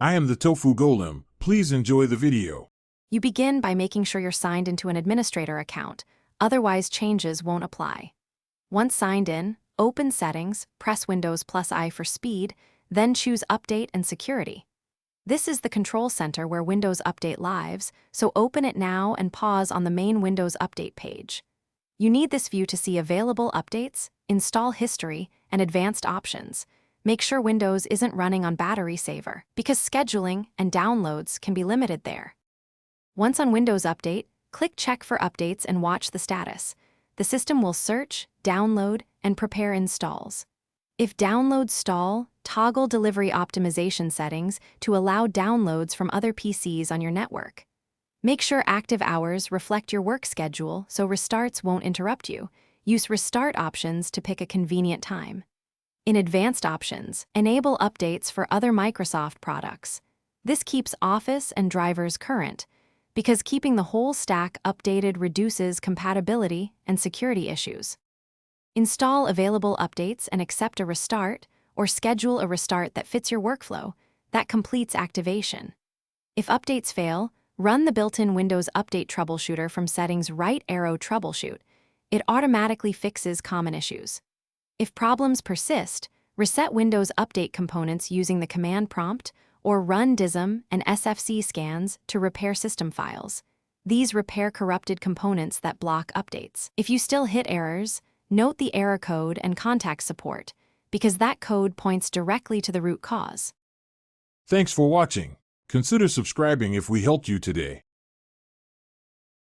I am the Tofu Golem. Please enjoy the video. You begin by making sure you're signed into an administrator account, otherwise changes won't apply. Once signed in, open Settings, press Windows +I for speed, then choose Update and Security. This is the control center where Windows Update lives, so open it now and pause on the main Windows Update page. You need this view to see available updates, install history, and advanced options. Make sure Windows isn't running on battery saver, because scheduling and downloads can be limited there. Once on Windows Update, click Check for Updates and watch the status. The system will search, download, and prepare installs. If downloads stall, toggle delivery optimization settings to allow downloads from other PCs on your network. Make sure active hours reflect your work schedule so restarts won't interrupt you. Use restart options to pick a convenient time. In advanced options, enable updates for other Microsoft products. This keeps Office and drivers current, because keeping the whole stack updated reduces compatibility and security issues. Install available updates and accept a restart, or schedule a restart that fits your workflow. That completes activation. If updates fail, run the built-in Windows Update Troubleshooter from Settings right arrow Troubleshoot. It automatically fixes common issues. If problems persist, reset Windows Update components using the command prompt, or run DISM and SFC scans to repair system files. These repair corrupted components that block updates. If you still hit errors, note the error code and contact support, because that code points directly to the root cause. Thanks for watching. Consider subscribing if we helped you today.